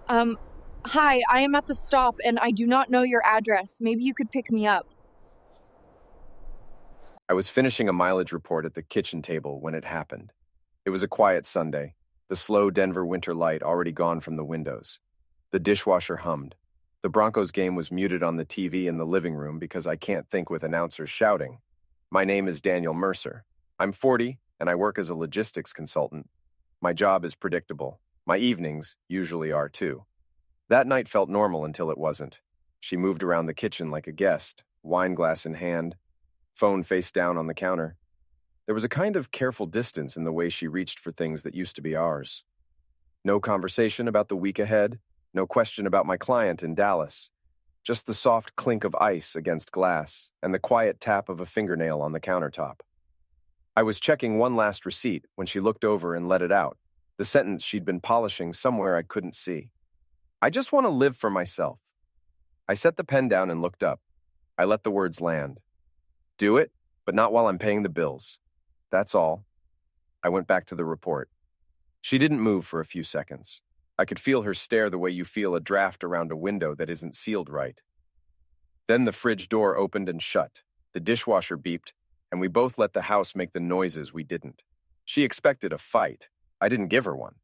Um, Hi, I am at the stop and I do not know your address. Maybe you could pick me up. I was finishing a mileage report at the kitchen table when it happened. It was a quiet Sunday, the slow Denver winter light already gone from the windows. The dishwasher hummed. The Broncos game was muted on the TV in the living room because I can't think with announcers shouting. My name is Daniel Mercer. I'm 40, and I work as a logistics consultant. My job is predictable. My evenings usually are too. That night felt normal until it wasn't. She moved around the kitchen like a guest, wine glass in hand, phone face down on the counter. There was a kind of careful distance in the way she reached for things that used to be ours. No conversation about the week ahead, no question about my client in Dallas. Just the soft clink of ice against glass and the quiet tap of a fingernail on the countertop. I was checking one last receipt when she looked over and let it out, the sentence she'd been polishing somewhere I couldn't see. I just want to live for myself. I set the pen down and looked up. I let the words land. Do it, but not while I'm paying the bills. That's all. I went back to the report. She didn't move for a few seconds. I could feel her stare the way you feel a draft around a window that isn't sealed right. Then the fridge door opened and shut. The dishwasher beeped, and we both let the house make the noises we didn't. She expected a fight. I didn't give her one.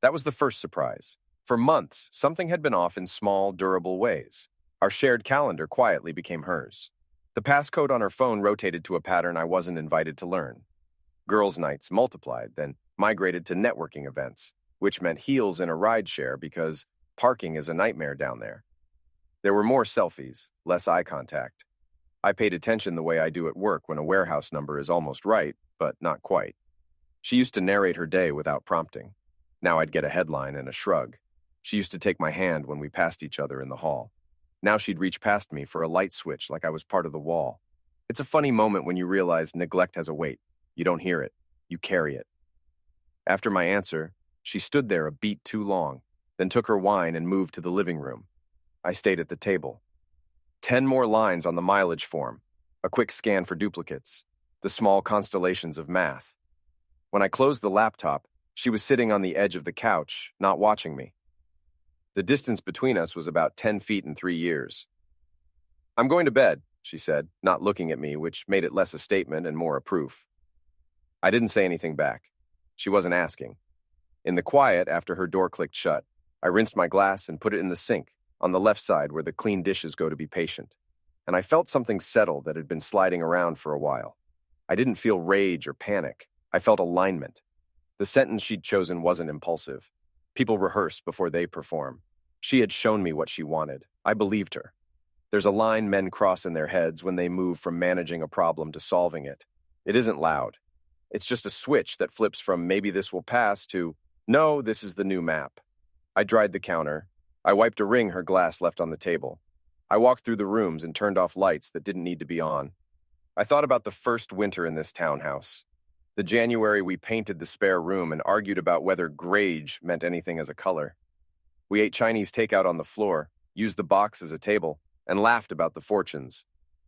That was the first surprise. For months, something had been off in small, durable ways. Our shared calendar quietly became hers. The passcode on her phone rotated to a pattern I wasn't invited to learn. Girls' nights multiplied, then migrated to networking events, which meant heels in a rideshare because parking is a nightmare down there. There were more selfies, less eye contact. I paid attention the way I do at work when a warehouse number is almost right, but not quite. She used to narrate her day without prompting. Now I'd get a headline and a shrug. She used to take my hand when we passed each other in the hall. Now she'd reach past me for a light switch like I was part of the wall. It's a funny moment when you realize neglect has a weight. You don't hear it. You carry it. After my answer, she stood there a beat too long, then took her wine and moved to the living room. I stayed at the table. 10 more lines on the mileage form, a quick scan for duplicates, the small constellations of math. When I closed the laptop, she was sitting on the edge of the couch, not watching me. The distance between us was about 10 feet in 3 years. I'm going to bed, she said, not looking at me, which made it less a statement and more a proof. I didn't say anything back. She wasn't asking. In the quiet, after her door clicked shut, I rinsed my glass and put it in the sink, on the left side where the clean dishes go to be patient. And I felt something settle that had been sliding around for a while. I didn't feel rage or panic. I felt alignment. The sentence she'd chosen wasn't impulsive. People rehearse before they perform. She had shown me what she wanted. I believed her. There's a line men cross in their heads when they move from managing a problem to solving it. It isn't loud. It's just a switch that flips from maybe this will pass to, no, this is the new map. I dried the counter. I wiped a ring her glass left on the table. I walked through the rooms and turned off lights that didn't need to be on. I thought about the first winter in this townhouse. The January we painted the spare room and argued about whether grage meant anything as a color. We ate Chinese takeout on the floor, used the box as a table, and laughed about the fortunes.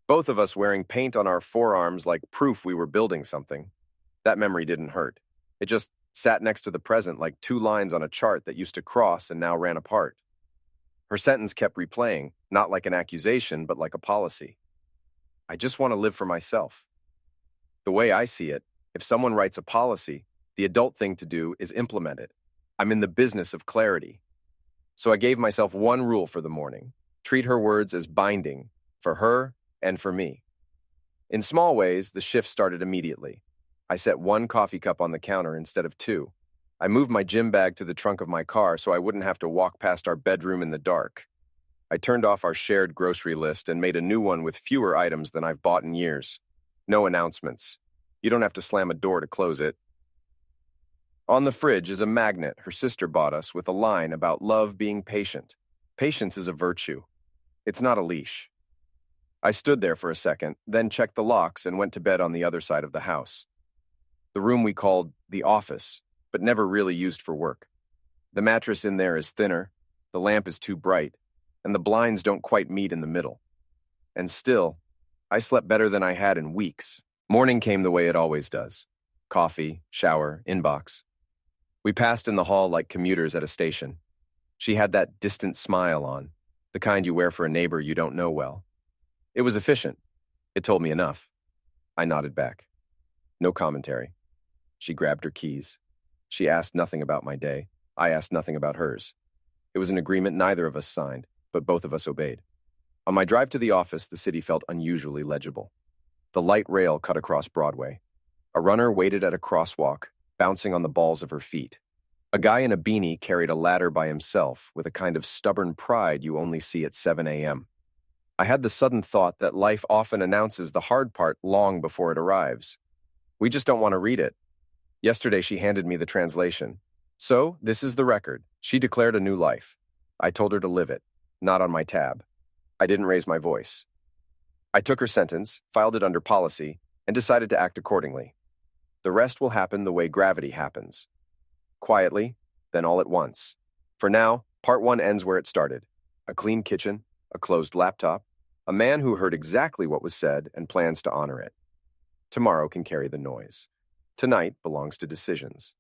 Both of us wearing paint on our forearms like proof we were building something. That memory didn't hurt. It just sat next to the present like two lines on a chart that used to cross and now ran apart. Her sentence kept replaying, not like an accusation, but like a policy. I just want to live for myself. The way I see it, if someone writes a policy, the adult thing to do is implement it. I'm in the business of clarity. So I gave myself one rule for the morning. Treat her words as binding, for her and for me. In small ways, the shift started immediately. I set one coffee cup on the counter instead of two. I moved my gym bag to the trunk of my car so I wouldn't have to walk past our bedroom in the dark. I turned off our shared grocery list and made a new one with fewer items than I've bought in years. No announcements. You don't have to slam a door to close it. On the fridge is a magnet her sister bought us with a line about love being patient. Patience is a virtue. It's not a leash. I stood there for a second, then checked the locks and went to bed on the other side of the house. The room we called the office, but never really used for work. The mattress in there is thinner, the lamp is too bright, and the blinds don't quite meet in the middle. And still, I slept better than I had in weeks. Morning came the way it always does. Coffee, shower, inbox. We passed in the hall like commuters at a station. She had that distant smile on, the kind you wear for a neighbor you don't know well. It was efficient. It told me enough. I nodded back. No commentary. She grabbed her keys. She asked nothing about my day. I asked nothing about hers. It was an agreement neither of us signed, but both of us obeyed. On my drive to the office, the city felt unusually legible. The light rail cut across Broadway. A runner waited at a crosswalk, bouncing on the balls of her feet. A guy in a beanie carried a ladder by himself with a kind of stubborn pride you only see at 7 a.m. I had the sudden thought that life often announces the hard part long before it arrives. We just don't want to read it. Yesterday she handed me the translation. So, this is the record. She declared a new life. I told her to live it, not on my tab. I didn't raise my voice. I took her sentence, filed it under policy, and decided to act accordingly. The rest will happen the way gravity happens. Quietly, then all at once. For now, part one ends where it started. A clean kitchen, a closed laptop, a man who heard exactly what was said and plans to honor it. Tomorrow can carry the noise. Tonight belongs to decisions.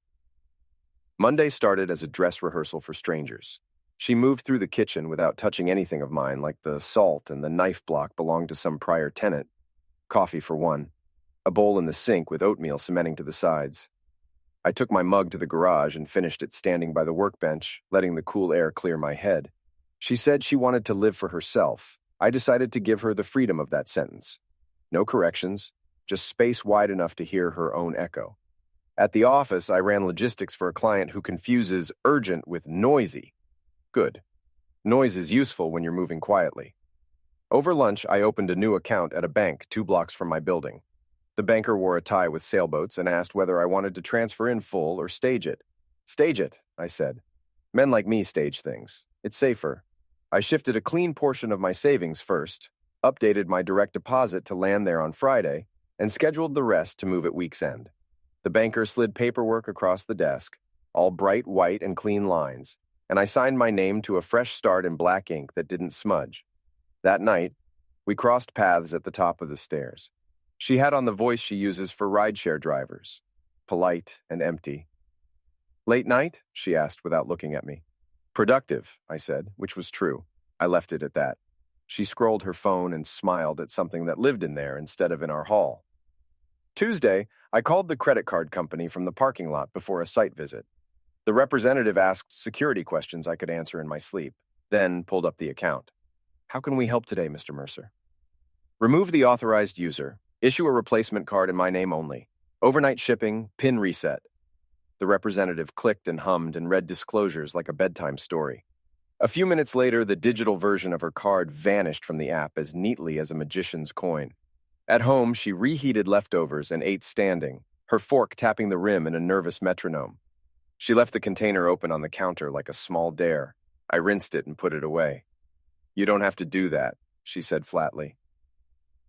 Monday started as a dress rehearsal for strangers. She moved through the kitchen without touching anything of mine, like the salt and the knife block belonged to some prior tenant. Coffee for one. A bowl in the sink with oatmeal cementing to the sides. I took my mug to the garage and finished it standing by the workbench, letting the cool air clear my head. She said she wanted to live for herself. I decided to give her the freedom of that sentence. No corrections, just space wide enough to hear her own echo. At the office, I ran logistics for a client who confuses urgent with noisy. Good. Noise is useful when you're moving quietly. Over lunch, I opened a new account at a bank 2 blocks from my building. The banker wore a tie with sailboats and asked whether I wanted to transfer in full or stage it. Stage it, I said. Men like me stage things. It's safer. I shifted a clean portion of my savings first, updated my direct deposit to land there on Friday, and scheduled the rest to move at week's end. The banker slid paperwork across the desk, all bright white and clean lines, and I signed my name to a fresh start in black ink that didn't smudge. That night, we crossed paths at the top of the stairs. She had on the voice she uses for rideshare drivers, polite and empty. Late night? She asked without looking at me. Productive, I said, which was true. I left it at that. She scrolled her phone and smiled at something that lived in there instead of in our hall. Tuesday, I called the credit card company from the parking lot before a site visit. The representative asked security questions I could answer in my sleep, then pulled up the account. How can we help today, Mr. Mercer? Remove the authorized user. Issue a replacement card in my name only. Overnight shipping, PIN reset. The representative clicked and hummed and read disclosures like a bedtime story. A few minutes later, the digital version of her card vanished from the app as neatly as a magician's coin. At home, she reheated leftovers and ate standing, her fork tapping the rim in a nervous metronome. She left the container open on the counter like a small dare. I rinsed it and put it away. You don't have to do that, she said flatly.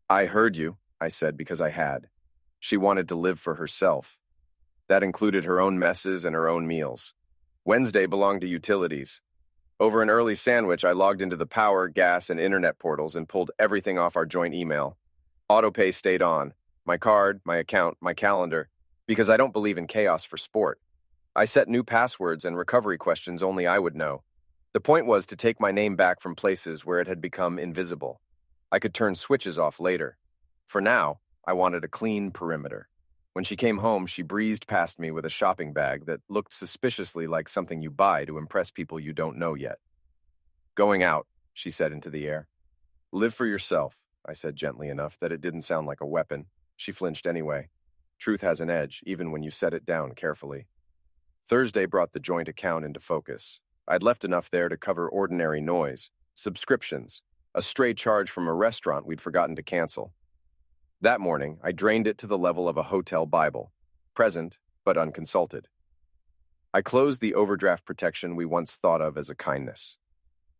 I heard you, I said because I had. She wanted to live for herself. That included her own messes and her own meals. Wednesday belonged to utilities. Over an early sandwich, I logged into the power, gas, and internet portals and pulled everything off our joint email. Autopay stayed on. My card, my account, my calendar, because I don't believe in chaos for sport. I set new passwords and recovery questions only I would know. The point was to take my name back from places where it had become invisible. I could turn switches off later. For now, I wanted a clean perimeter. When she came home, she breezed past me with a shopping bag that looked suspiciously like something you buy to impress people you don't know yet. Going out, she said into the air. Live for yourself, I said gently enough that it didn't sound like a weapon. She flinched anyway. Truth has an edge, even when you set it down carefully. Thursday brought the joint account into focus. I'd left enough there to cover ordinary noise, subscriptions, a stray charge from a restaurant we'd forgotten to cancel. That morning, I drained it to the level of a hotel Bible, present but unconsulted. I closed the overdraft protection we once thought of as a kindness.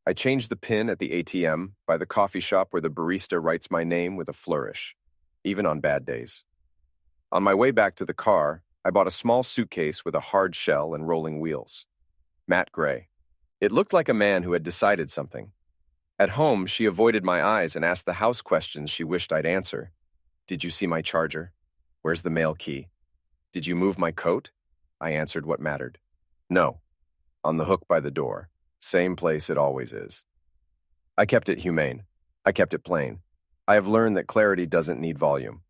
I changed the PIN at the ATM by the coffee shop where the barista writes my name with a flourish, even on bad days. On my way back to the car, I bought a small suitcase with a hard shell and rolling wheels. Matte gray. It looked like a man who had decided something. At home, she avoided my eyes and asked the house questions she wished I'd answer. Did you see my charger? Where's the mail key? Did you move my coat? I answered what mattered. No. On the hook by the door. Same place it always is. I kept it humane. I kept it plain. I have learned that clarity doesn't need volume.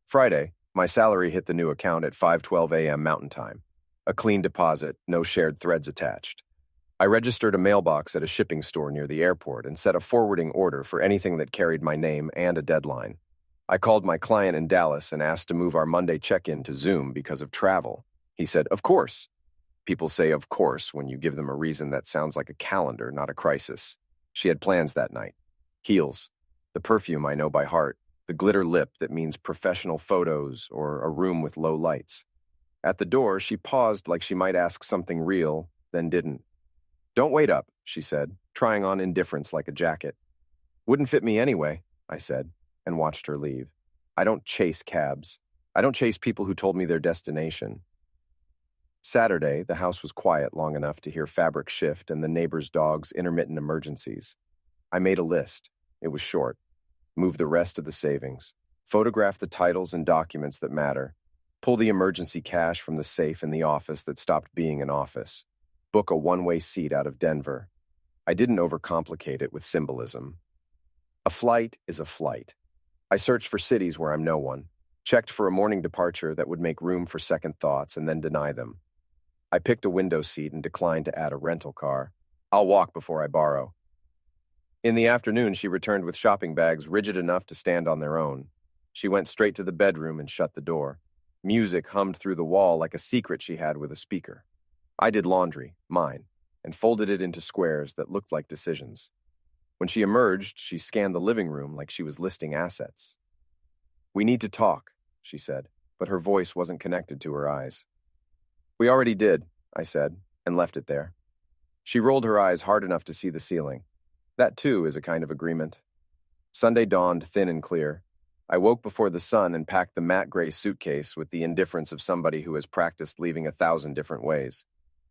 Friday, my salary hit the new account at 5:12 a.m. Mountain Time. A clean deposit, no shared threads attached. I registered a mailbox at a shipping store near the airport and set a forwarding order for anything that carried my name and a deadline. I called my client in Dallas and asked to move our Monday check-in to Zoom because of travel. He said, "Of course." People say "of course" when you give them a reason that sounds like a calendar, not a crisis. She had plans that night. Heels, the perfume I know by heart, the glitter lip that means professional photos or a room with low lights. At the door, she paused like she might ask something real, then didn't. "Don't wait up," she said, trying on indifference like a jacket. "Wouldn't fit me anyway," I said, and watched her leave. I don't chase cabs. I don't chase people who told me their destination. Saturday, the house was quiet long enough to hear fabric shift and the neighbor's dog's intermittent emergencies. I made a list. It was short. Move the rest of the savings. Photograph the titles and documents that matter. Pull the emergency cash from the safe in the office that stopped being an office. Book a one-way seat out of Denver. I didn't overcomplicate it with symbolism. A flight is a flight. I searched for cities where I'm no one. Checked for a morning departure that would make room for second thoughts and then deny them. I picked a window seat and declined to add a rental car. I'll walk before I borrow. In the afternoon, she returned with shopping bags rigid enough to stand on their own. She went straight to the bedroom and shut the door. Music hummed through the wall like a secret she had with a speaker. I did laundry, mine, and folded it into squares that looked like decisions. When she emerged, she scanned the living room like she was listing assets. "We need to talk," she said, but her voice wasn't connected to her eyes. "We already did," I said, and left it there. She rolled her eyes hard enough to see the ceiling. That, too, is a kind of agreement. Sunday dawned thin and clear. I woke before the sun and packed the matte gray suitcase with the indifference of somebody who has practiced leaving 1,000 different ways.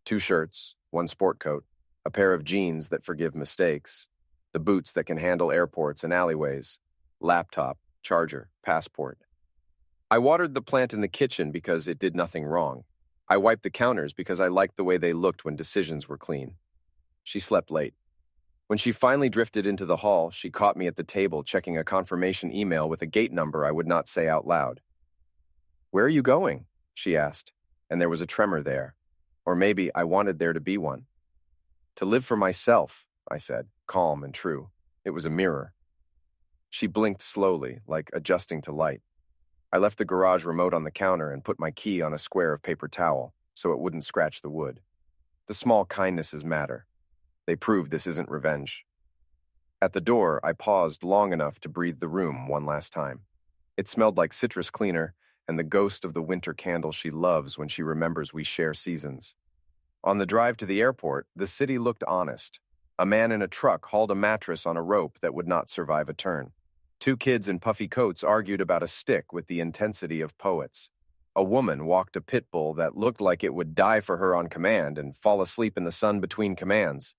2 shirts, 1 sport coat, a pair of jeans that forgive mistakes, the boots that can handle airports and alleyways, laptop, charger, passport. I watered the plant in the kitchen because it did nothing wrong. I wiped the counters because I liked the way they looked when decisions were clean. She slept late. When she finally drifted into the hall, she caught me at the table checking a confirmation email with a gate number I would not say out loud. "Where are you going?" she asked, and there was a tremor there. Or maybe I wanted there to be one. "To live for myself," I said, calm and true. It was a mirror. She blinked slowly, like adjusting to light. I left the garage remote on the counter and put my key on a square of paper towel so it wouldn't scratch the wood. The small kindnesses matter. They prove this isn't revenge. At the door, I paused long enough to breathe the room one last time. It smelled like citrus cleaner and the ghost of the winter candle she loves when she remembers we share seasons. On the drive to the airport, the city looked honest. A man in a truck hauled a mattress on a rope that would not survive a turn. 2 kids in puffy coats argued about a stick with the intensity of poets. A woman walked a pit bull that looked like it would die for her on command and fall asleep in the sun between commands.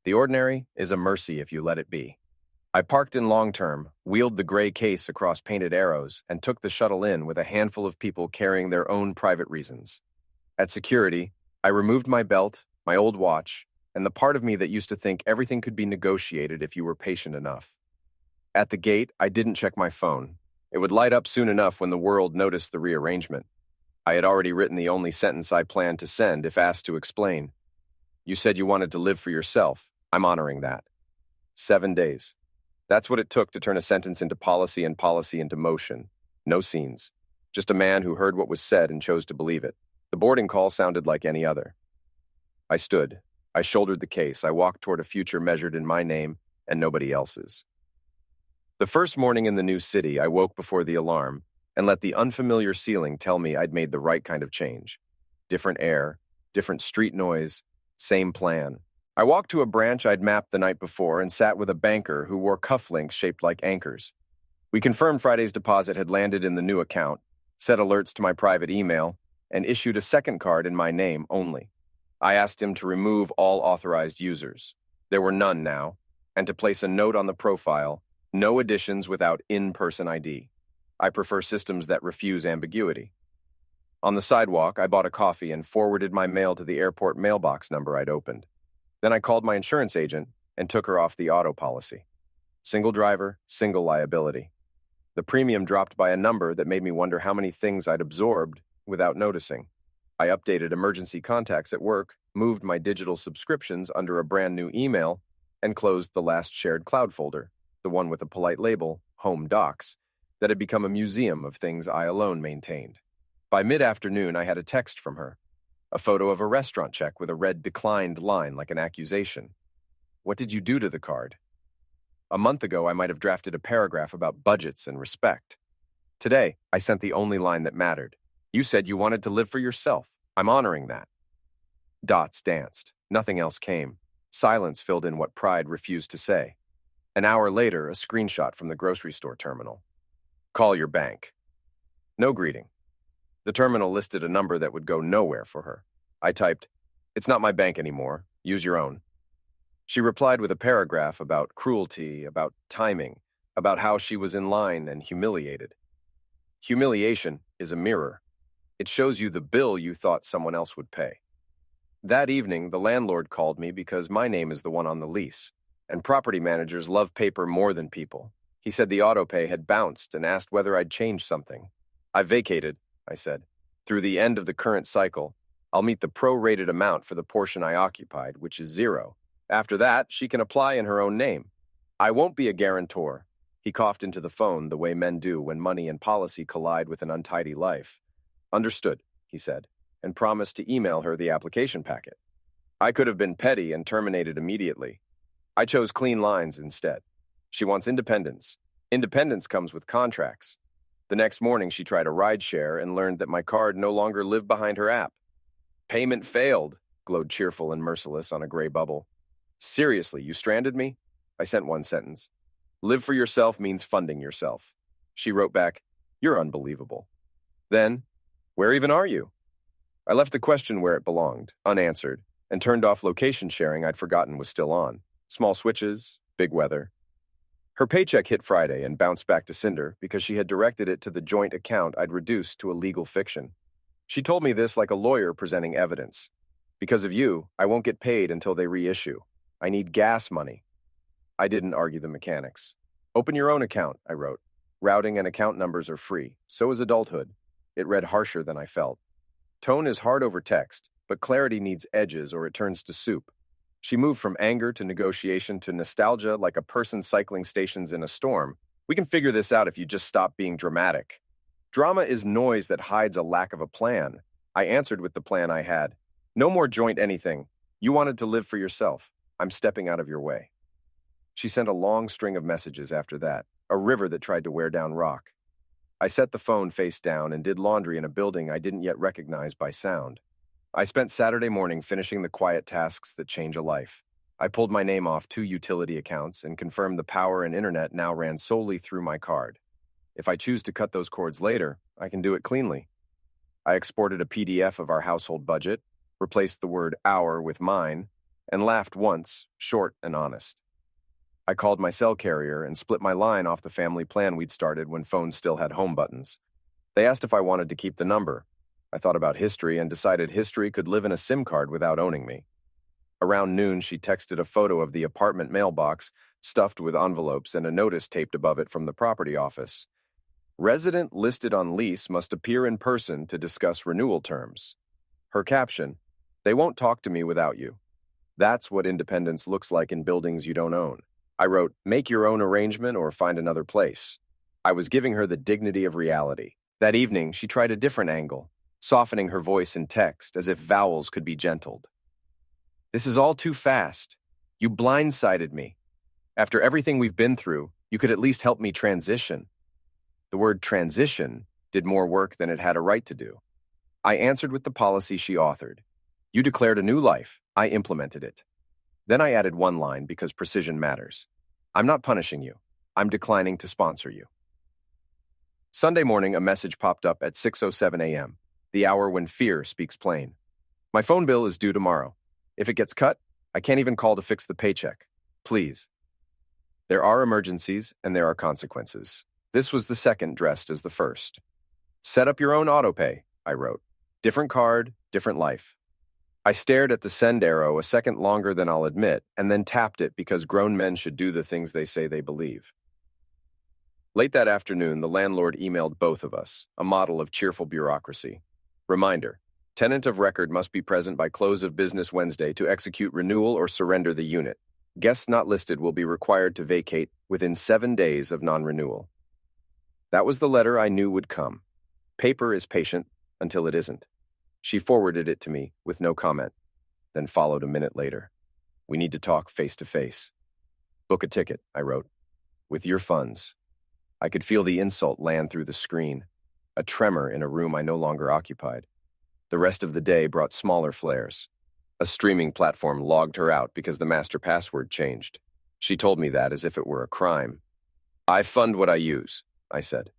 The ordinary is a mercy if you let it be. I parked in long term, wheeled the gray case across painted arrows, and took the shuttle in with a handful of people carrying their own private reasons. At security, I removed my belt, my old watch, and the part of me that used to think everything could be negotiated if you were patient enough. At the gate, I didn't check my phone. It would light up soon enough when the world noticed the rearrangement. I had already written the only sentence I planned to send if asked to explain. "You said you wanted to live for yourself. I'm honoring that." 7 days. That's what it took to turn a sentence into policy and policy into motion. No scenes. Just a man who heard what was said and chose to believe it. The boarding call sounded like any other. I stood. I shouldered the case. I walked toward a future measured in my name and nobody else's. The first morning in the new city, I woke before the alarm and let the unfamiliar ceiling tell me I'd made the right kind of change. Different air, different street noise, same plan. I walked to a branch I'd mapped the night before and sat with a banker who wore cufflinks shaped like anchors. We confirmed Friday's deposit had landed in the new account, set alerts to my private email, and issued a second card in my name only. I asked him to remove all authorized users. There were none now, and to place a note on the profile, "No additions without in-person ID. I prefer systems that refuse ambiguity." On the sidewalk, I bought a coffee and forwarded my mail to the airport mailbox number I'd opened. Then I called my insurance agent and took her off the auto policy. Single driver, single liability. The premium dropped by a number that made me wonder how many things I'd absorbed without noticing. I updated emergency contacts at work, moved my digital subscriptions under a brand new email, and closed the last shared cloud folder, the one with a polite label, Home Docs, that had become a museum of things I alone maintained. By mid-afternoon, I had a text from her, a photo of a restaurant check with a red declined line like an accusation. What did you do to the card? A month ago, I might have drafted a paragraph about budgets and respect. Today, I sent the only line that mattered. You said you wanted to live for yourself. I'm honoring that. Dots danced. Nothing else came. Silence filled in what pride refused to say. An hour later, a screenshot from the grocery store terminal. Call your bank. No greeting. The terminal listed a number that would go nowhere for her. I typed, "It's not my bank anymore. Use your own." She replied with a paragraph about cruelty, about timing, about how she was in line and humiliated. Humiliation is a mirror. It shows you the bill you thought someone else would pay. That evening, the landlord called me because my name is the one on the lease, and property managers love paper more than people. He said the autopay had bounced and asked whether I'd changed something. I vacated, I said. Through the end of the current cycle, I'll meet the pro-rated amount for the portion I occupied, which is 0. After that, she can apply in her own name. I won't be a guarantor. He coughed into the phone the way men do when money and policy collide with an untidy life. Understood, he said, and promised to email her the application packet. I could have been petty and terminated immediately. I chose clean lines instead. She wants independence. Independence comes with contracts. The next morning, she tried a rideshare and learned that my card no longer lived behind her app. Payment failed, glowed cheerful and merciless on a gray bubble. Seriously, you stranded me? I sent one sentence. Live for yourself means funding yourself. She wrote back, you're unbelievable. Then, where even are you? I left the question where it belonged, unanswered, and turned off location sharing I'd forgotten was still on. Small switches, big weather. Her paycheck hit Friday and bounced back to Cinder because she had directed it to the joint account I'd reduced to a legal fiction. She told me this like a lawyer presenting evidence. Because of you, I won't get paid until they reissue. I need gas money. I didn't argue the mechanics. Open your own account, I wrote. Routing and account numbers are free. So is adulthood. It read harsher than I felt. Tone is hard over text, but clarity needs edges or it turns to soup. She moved from anger to negotiation to nostalgia like a person cycling stations in a storm. We can figure this out if you just stop being dramatic. Drama is noise that hides a lack of a plan. I answered with the plan I had. No more joint anything. You wanted to live for yourself. I'm stepping out of your way. She sent a long string of messages after that, a river that tried to wear down rock. I set the phone face down and did laundry in a building I didn't yet recognize by sound. I spent Saturday morning finishing the quiet tasks that change a life. I pulled my name off 2 utility accounts and confirmed the power and internet now ran solely through my card. If I choose to cut those cords later, I can do it cleanly. I exported a PDF of our household budget, replaced the word our with mine, and laughed once, short and honest. I called my cell carrier and split my line off the family plan we'd started when phones still had home buttons. They asked if I wanted to keep the number. I thought about history and decided history could live in a SIM card without owning me. Around noon, she texted a photo of the apartment mailbox, stuffed with envelopes and a notice taped above it from the property office. Resident listed on lease must appear in person to discuss renewal terms. Her caption, they won't talk to me without you. That's what independence looks like in buildings you don't own. I wrote, make your own arrangement or find another place. I was giving her the dignity of reality. That evening, she tried a different angle, softening her voice in text as if vowels could be gentled. This is all too fast. You blindsided me. After everything we've been through, you could at least help me transition. The word transition did more work than it had a right to do. I answered with the policy she authored. You declared a new life. I implemented it. Then I added one line because precision matters. I'm not punishing you. I'm declining to sponsor you. Sunday morning, a message popped up at 6:07 a.m., the hour when fear speaks plain. My phone bill is due tomorrow. If it gets cut, I can't even call to fix the paycheck. Please. There are emergencies and there are consequences. This was the second dressed as the first. Set up your own autopay, I wrote. Different card, different life. I stared at the send arrow a second longer than I'll admit, and then tapped it because grown men should do the things they say they believe. Late that afternoon, the landlord emailed both of us, a model of cheerful bureaucracy. Reminder: tenant of record must be present by close of business Wednesday to execute renewal or surrender the unit. Guests not listed will be required to vacate within 7 days of non-renewal. That was the letter I knew would come. Paper is patient until it isn't. She forwarded it to me with no comment, then followed a minute later. We need to talk face to face. Book a ticket, I wrote. With your funds. I could feel the insult land through the screen, a tremor in a room I no longer occupied. The rest of the day brought smaller flares. A streaming platform logged her out because the master password changed. She told me that as if it were a crime. I fund what I use, I said.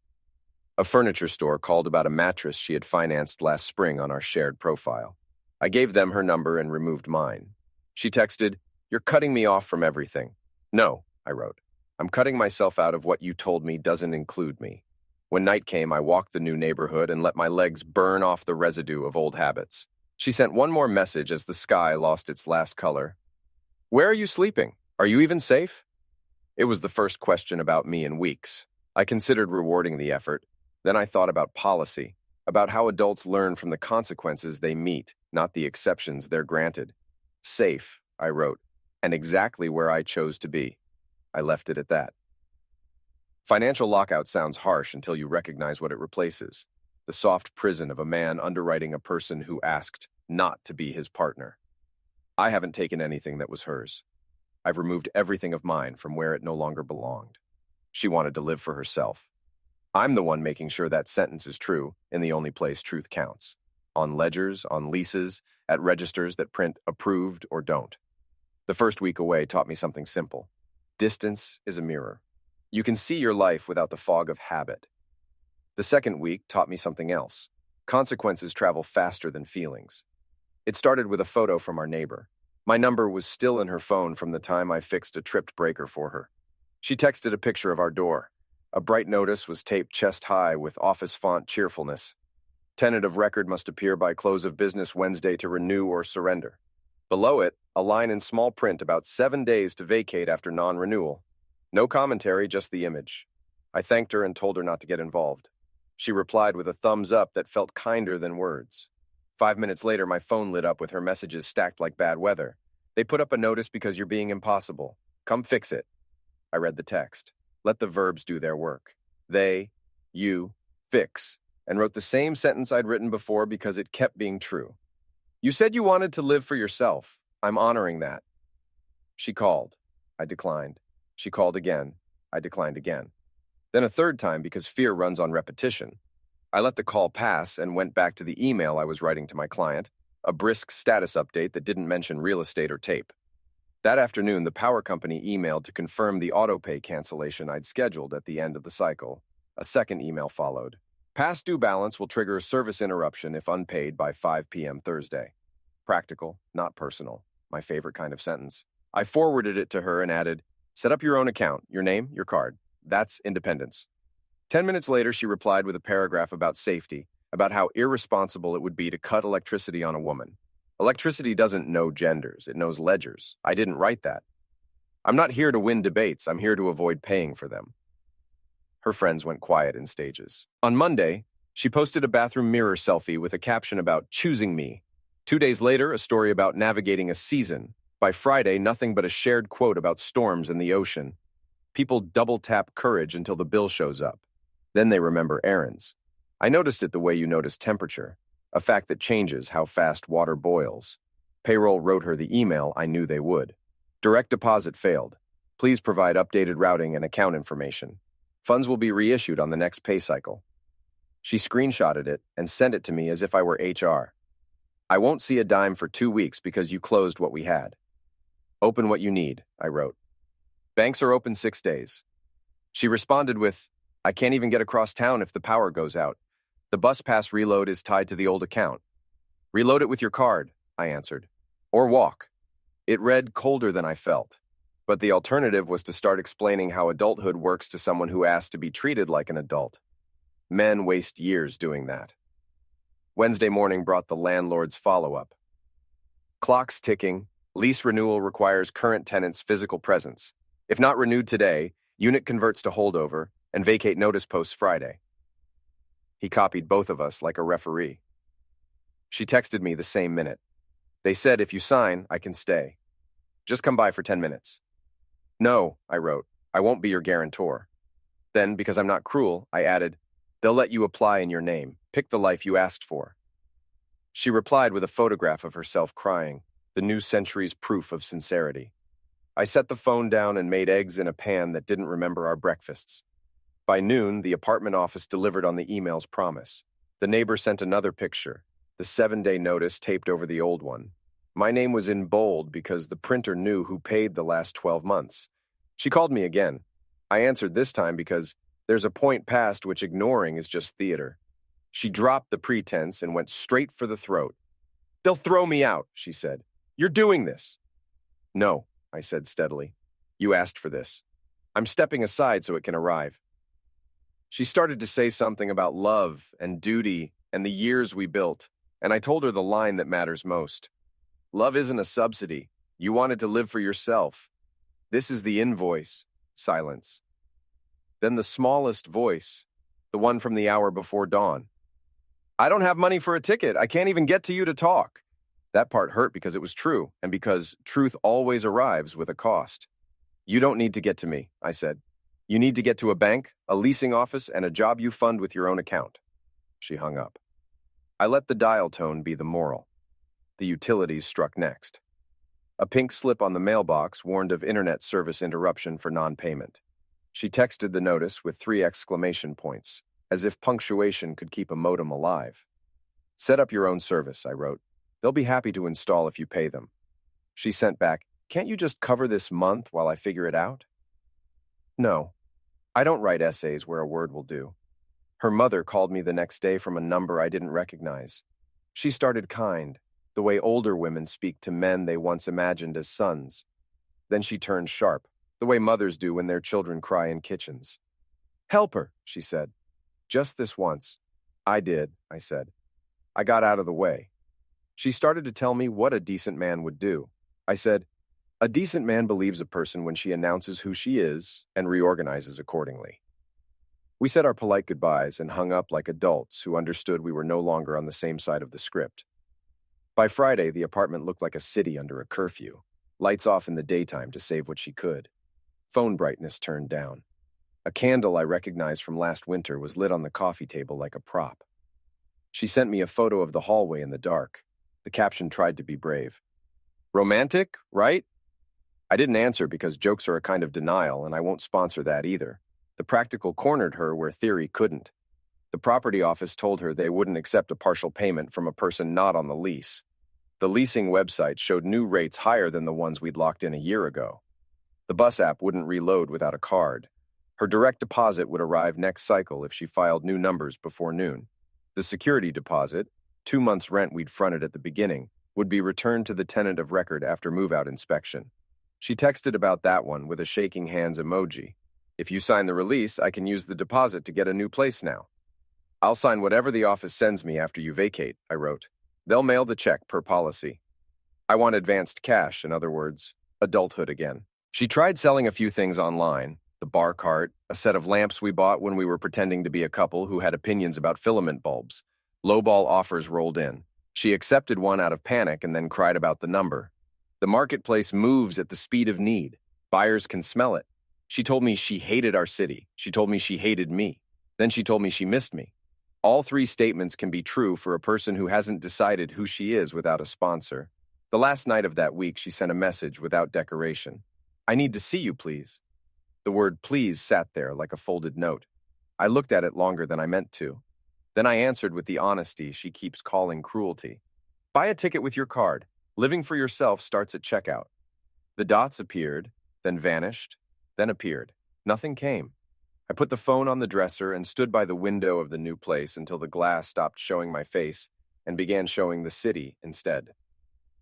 A furniture store called about a mattress she had financed last spring on our shared profile. I gave them her number and removed mine. She texted, "You're cutting me off from everything." "No," I wrote. "I'm cutting myself out of what you told me doesn't include me." When night came, I walked the new neighborhood and let my legs burn off the residue of old habits. She sent one more message as the sky lost its last color. "Where are you sleeping? Are you even safe?" It was the first question about me in weeks. I considered rewarding the effort. Then I thought about policy, about how adults learn from the consequences they meet, not the exceptions they're granted. Safe, I wrote, and exactly where I chose to be. I left it at that. Financial lockout sounds harsh until you recognize what it replaces. The soft prison of a man underwriting a person who asked not to be his partner. I haven't taken anything that was hers. I've removed everything of mine from where it no longer belonged. She wanted to live for herself. I'm the one making sure that sentence is true in the only place truth counts. On ledgers, on leases, at registers that print approved or don't. The first week away taught me something simple. Distance is a mirror. You can see your life without the fog of habit. The second week taught me something else. Consequences travel faster than feelings. It started with a photo from our neighbor. My number was still in her phone from the time I fixed a tripped breaker for her. She texted a picture of our door. A bright notice was taped chest high with office font cheerfulness. Tenant of record must appear by close of business Wednesday to renew or surrender. Below it, a line in small print about 7 days to vacate after non-renewal. No commentary, just the image. I thanked her and told her not to get involved. She replied with a thumbs up that felt kinder than words. 5 minutes later, my phone lit up with her messages stacked like bad weather. "They put up a notice because you're being impossible. Come fix it." I read the text. Let the verbs do their work. They, you, fix, and wrote the same sentence I'd written before because it kept being true. "You said you wanted to live for yourself. I'm honoring that." She called. I declined. She called again. I declined again. Then a third time because fear runs on repetition. I let the call pass and went back to the email I was writing to my client, a brisk status update that didn't mention real estate or tape. That afternoon, the power company emailed to confirm the autopay cancellation I'd scheduled at the end of the cycle. A second email followed. Past due balance will trigger a service interruption if unpaid by 5 p.m. Thursday. Practical, not personal. My favorite kind of sentence. I forwarded it to her and added, "Set up your own account, your name, your card. That's independence." 10 minutes later, she replied with a paragraph about safety, about how irresponsible it would be to cut electricity on a woman. Electricity doesn't know genders, it knows ledgers. I didn't write that. I'm not here to win debates, I'm here to avoid paying for them. Her friends went quiet in stages. On Monday, she posted a bathroom mirror selfie with a caption about choosing me. 2 days later, a story about navigating a season. By Friday, nothing but a shared quote about storms in the ocean. People double-tap courage until the bill shows up. Then they remember errands. I noticed it the way you notice temperature. A fact that changes how fast water boils. Payroll wrote her the email I knew they would. Direct deposit failed. Please provide updated routing and account information. Funds will be reissued on the next pay cycle. She screenshotted it and sent it to me as if I were HR. I won't see a dime for 2 weeks because you closed what we had. Open what you need, I wrote. Banks are open 6 days. She responded with, I can't even get across town if the power goes out. The bus pass reload is tied to the old account. Reload it with your card, I answered. Or walk. It read colder than I felt. But the alternative was to start explaining how adulthood works to someone who asked to be treated like an adult. Men waste years doing that. Wednesday morning brought the landlord's follow-up. Clock's ticking. Lease renewal requires current tenant's physical presence. If not renewed today, unit converts to holdover and vacate notice posts Friday. He copied both of us like a referee. She texted me the same minute. They said if you sign, I can stay. Just come by for 10 minutes. No, I wrote. I won't be your guarantor. Then, because I'm not cruel, I added, they'll let you apply in your name. Pick the life you asked for. She replied with a photograph of herself crying, the new century's proof of sincerity. I set the phone down and made eggs in a pan that didn't remember our breakfasts. By noon, the apartment office delivered on the email's promise. The neighbor sent another picture, the 7-day notice taped over the old one. My name was in bold because the printer knew who paid the last 12 months. She called me again. I answered this time because there's a point past which ignoring is just theater. She dropped the pretense and went straight for the throat. They'll throw me out, she said. You're doing this. No, I said steadily. You asked for this. I'm stepping aside so it can arrive. She started to say something about love and duty and the years we built, and I told her the line that matters most. Love isn't a subsidy. You wanted to live for yourself. This is the invoice. Silence. Then the smallest voice, the one from the hour before dawn. I don't have money for a ticket. I can't even get to you to talk. That part hurt because it was true, and because truth always arrives with a cost. You don't need to get to me, I said. You need to get to a bank, a leasing office, and a job you fund with your own account. She hung up. I let the dial tone be the moral. The utilities struck next. A pink slip on the mailbox warned of internet service interruption for non-payment. She texted the notice with 3 exclamation points, as if punctuation could keep a modem alive. Set up your own service, I wrote. They'll be happy to install if you pay them. She sent back, can't you just cover this month while I figure it out? No. I don't write essays where a word will do. Her mother called me the next day from a number I didn't recognize. She started kind, the way older women speak to men they once imagined as sons. Then she turned sharp, the way mothers do when their children cry in kitchens. Help her, she said. Just this once. I did, I said. I got out of the way. She started to tell me what a decent man would do. I said, a decent man believes a person when she announces who she is and reorganizes accordingly. We said our polite goodbyes and hung up like adults who understood we were no longer on the same side of the script. By Friday, the apartment looked like a city under a curfew. Lights off in the daytime to save what she could. Phone brightness turned down. A candle I recognized from last winter was lit on the coffee table like a prop. She sent me a photo of the hallway in the dark. The caption tried to be brave. Romantic, right? I didn't answer because jokes are a kind of denial, and I won't sponsor that either. The practical cornered her where theory couldn't. The property office told her they wouldn't accept a partial payment from a person not on the lease. The leasing website showed new rates higher than the ones we'd locked in a year ago. The bus app wouldn't reload without a card. Her direct deposit would arrive next cycle if she filed new numbers before noon. The security deposit, 2 months' rent we'd fronted at the beginning, would be returned to the tenant of record after move-out inspection. She texted about that one with a shaking hands emoji. If you sign the release, I can use the deposit to get a new place now. I'll sign whatever the office sends me after you vacate, I wrote. They'll mail the check per policy. I want advanced cash, in other words, adulthood again. She tried selling a few things online, the bar cart, a set of lamps we bought when we were pretending to be a couple who had opinions about filament bulbs. Lowball offers rolled in. She accepted one out of panic and then cried about the number. The marketplace moves at the speed of need. Buyers can smell it. She told me she hated our city. She told me she hated me. Then she told me she missed me. All 3 statements can be true for a person who hasn't decided who she is without a sponsor. The last night of that week, she sent a message without decoration. I need to see you, please. The word please sat there like a folded note. I looked at it longer than I meant to. Then I answered with the honesty she keeps calling cruelty. Buy a ticket with your card. Living for yourself starts at checkout. The dots appeared, then vanished, then appeared. Nothing came. I put the phone on the dresser and stood by the window of the new place until the glass stopped showing my face and began showing the city instead.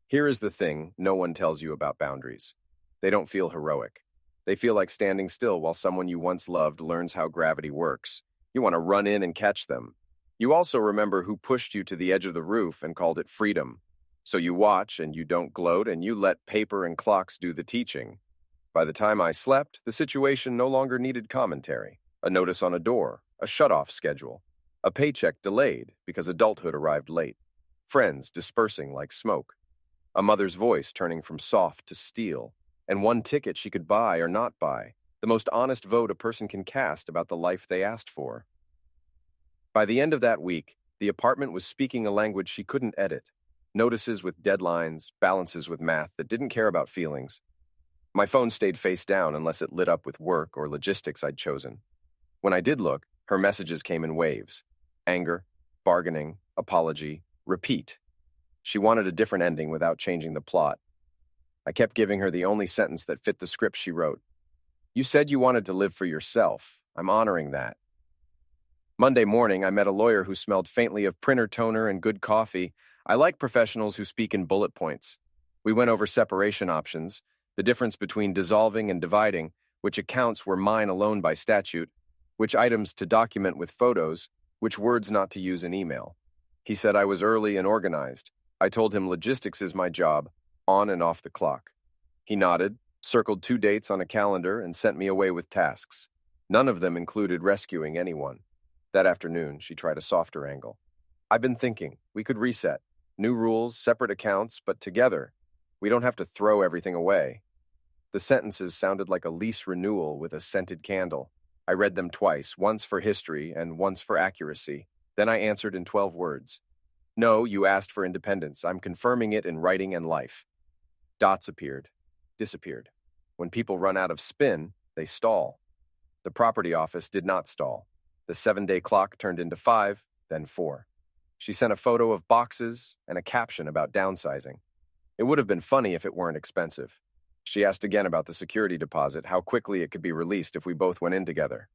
Here is the thing no one tells you about boundaries. They don't feel heroic. They feel like standing still while someone you once loved learns how gravity works. You want to run in and catch them. You also remember who pushed you to the edge of the roof and called it freedom. So you watch and you don't gloat and you let paper and clocks do the teaching. By the time I slept, the situation no longer needed commentary. A notice on a door, a shut-off schedule, a paycheck delayed because adulthood arrived late, friends dispersing like smoke, a mother's voice turning from soft to steel, and one ticket she could buy or not buy, the most honest vote a person can cast about the life they asked for. By the end of that week, the apartment was speaking a language she couldn't edit, notices with deadlines, balances with math that didn't care about feelings. My phone stayed face down unless it lit up with work or logistics I'd chosen. When I did look, her messages came in waves. Anger, bargaining, apology, repeat. She wanted a different ending without changing the plot. I kept giving her the only sentence that fit the script she wrote. You said you wanted to live for yourself. I'm honoring that. Monday morning, I met a lawyer who smelled faintly of printer toner and good coffee. I like professionals who speak in bullet points. We went over separation options, the difference between dissolving and dividing, which accounts were mine alone by statute, which items to document with photos, which words not to use in email. He said I was early and organized. I told him logistics is my job, on and off the clock. He nodded, circled 2 dates on a calendar, and sent me away with tasks. None of them included rescuing anyone. That afternoon, she tried a softer angle. I've been thinking, we could reset. New rules, separate accounts, but together. We don't have to throw everything away. The sentences sounded like a lease renewal with a scented candle. I read them twice, once for history and once for accuracy. Then I answered in 12 words. No, you asked for independence. I'm confirming it in writing and life. Dots appeared, disappeared. When people run out of spin, they stall. The property office did not stall. The 7-day clock turned into 5, then 4. She sent a photo of boxes and a caption about downsizing. It would have been funny if it weren't expensive. She asked again about the security deposit, how quickly it could be released if we both went in together.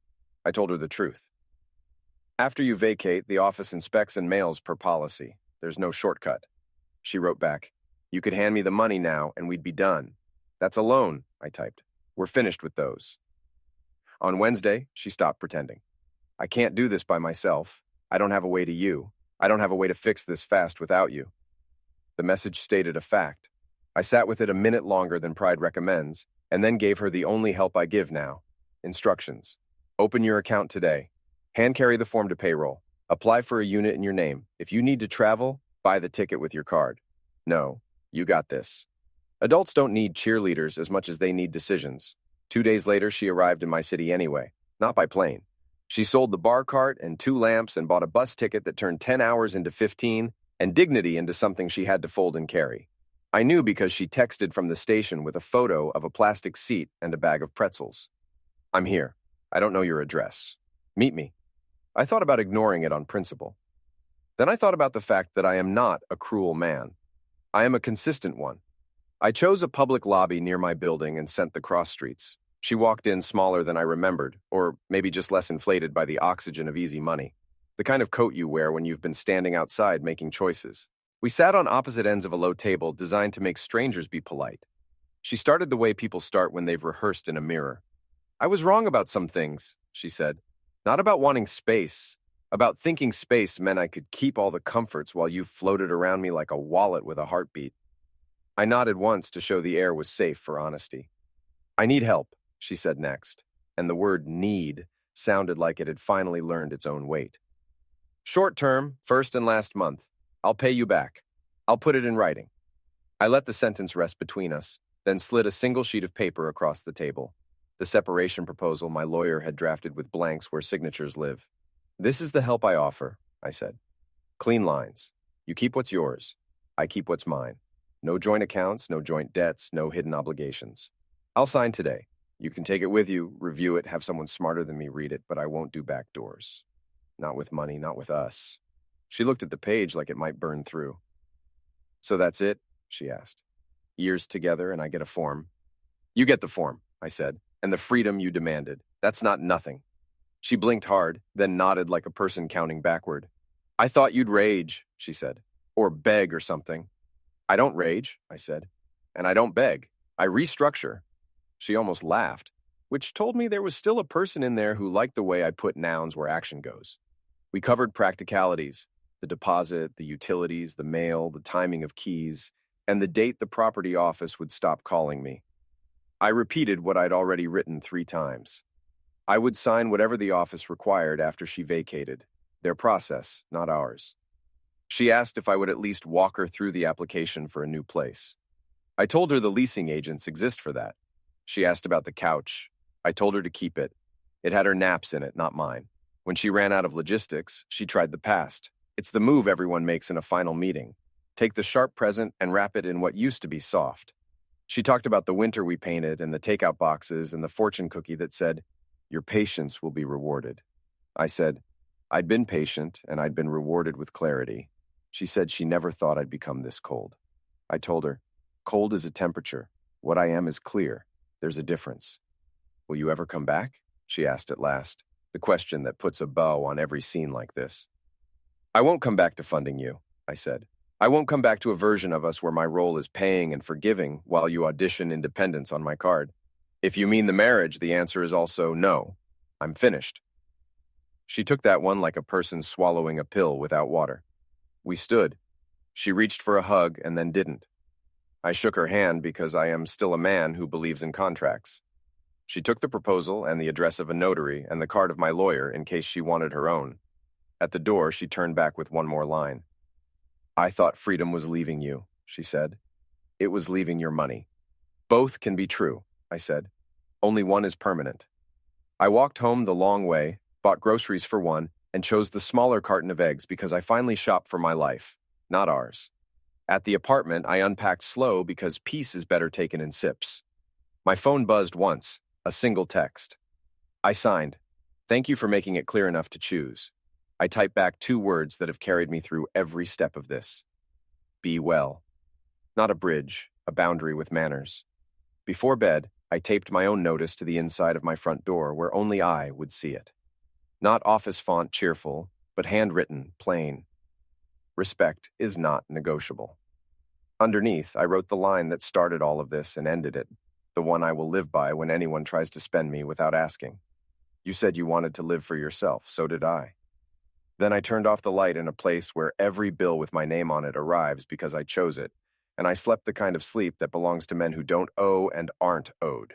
I told her the truth. After you vacate, the office inspects and mails per policy. There's no shortcut. She wrote back, you could hand me the money now and we'd be done. That's a loan, I typed. We're finished with those. On Wednesday, she stopped pretending. I can't do this by myself. I don't have a way to you. I don't have a way to fix this fast without you. The message stated a fact. I sat with it a minute longer than pride recommends, and then gave her the only help I give now. Instructions. Open your account today. Hand carry the form to payroll. Apply for a unit in your name. If you need to travel, buy the ticket with your card. No, you got this. Adults don't need cheerleaders as much as they need decisions. 2 days later, she arrived in my city anyway, not by plane. She sold the bar cart and 2 lamps and bought a bus ticket that turned 10 hours into 15 and dignity into something she had to fold and carry. I knew because she texted from the station with a photo of a plastic seat and a bag of pretzels. I'm here. I don't know your address. Meet me. I thought about ignoring it on principle. Then I thought about the fact that I am not a cruel man. I am a consistent one. I chose a public lobby near my building and sent the cross streets. She walked in smaller than I remembered, or maybe just less inflated by the oxygen of easy money. The kind of coat you wear when you've been standing outside making choices. We sat on opposite ends of a low table designed to make strangers be polite. She started the way people start when they've rehearsed in a mirror. I was wrong about some things, she said. Not about wanting space. About thinking space meant I could keep all the comforts while you floated around me like a wallet with a heartbeat. I nodded once to show the air was safe for honesty. I need help, she said next, and the word need sounded like it had finally learned its own weight. Short term, first and last month. I'll pay you back. I'll put it in writing. I let the sentence rest between us, then slid a single sheet of paper across the table. The separation proposal my lawyer had drafted with blanks where signatures live. This is the help I offer, I said. Clean lines. You keep what's yours. I keep what's mine. No joint accounts, no joint debts, no hidden obligations. I'll sign today. You can take it with you, review it, have someone smarter than me read it, but I won't do back doors. Not with money, not with us. She looked at the page like it might burn through. So that's it? She asked. Years together and I get a form. You get the form, I said, and the freedom you demanded. That's not nothing. She blinked hard, then nodded like a person counting backward. I thought you'd rage, she said, or beg or something. I don't rage, I said, and I don't beg. I restructure. She almost laughed, which told me there was still a person in there who liked the way I put nouns where action goes. We covered practicalities, the deposit, the utilities, the mail, the timing of keys, and the date the property office would stop calling me. I repeated what I'd already written 3 times. I would sign whatever the office required after she vacated. Their process, not ours. She asked if I would at least walk her through the application for a new place. I told her the leasing agents exist for that. She asked about the couch. I told her to keep it. It had her naps in it, not mine. When she ran out of logistics, she tried the past. It's the move everyone makes in a final meeting. Take the sharp present and wrap it in what used to be soft. She talked about the winter we painted and the takeout boxes and the fortune cookie that said, "Your patience will be rewarded." I said, I'd been patient and I'd been rewarded with clarity. She said she never thought I'd become this cold. I told her, cold is a temperature. What I am is clear. There's a difference. Will you ever come back? She asked at last, the question that puts a bow on every scene like this. I won't come back to funding you, I said. I won't come back to a version of us where my role is paying and forgiving while you audition independence on my card. If you mean the marriage, the answer is also no. I'm finished. She took that one like a person swallowing a pill without water. We stood. She reached for a hug and then didn't. I shook her hand because I am still a man who believes in contracts. She took the proposal and the address of a notary and the card of my lawyer in case she wanted her own. At the door, she turned back with one more line. I thought freedom was leaving you, she said. It was leaving your money. Both can be true, I said. Only one is permanent. I walked home the long way, bought groceries for one, and chose the smaller carton of eggs because I finally shopped for my life, not ours. At the apartment, I unpacked slow because peace is better taken in sips. My phone buzzed once, a single text. I signed, "Thank you for making it clear enough to choose." I typed back 2 words that have carried me through every step of this. Be well. Not a bridge, a boundary with manners. Before bed, I taped my own notice to the inside of my front door where only I would see it. Not office font cheerful, but handwritten, plain. Respect is not negotiable. Underneath, I wrote the line that started all of this and ended it, the one I will live by when anyone tries to spend me without asking. You said you wanted to live for yourself, so did I. Then I turned off the light in a place where every bill with my name on it arrives because I chose it, and I slept the kind of sleep that belongs to men who don't owe and aren't owed.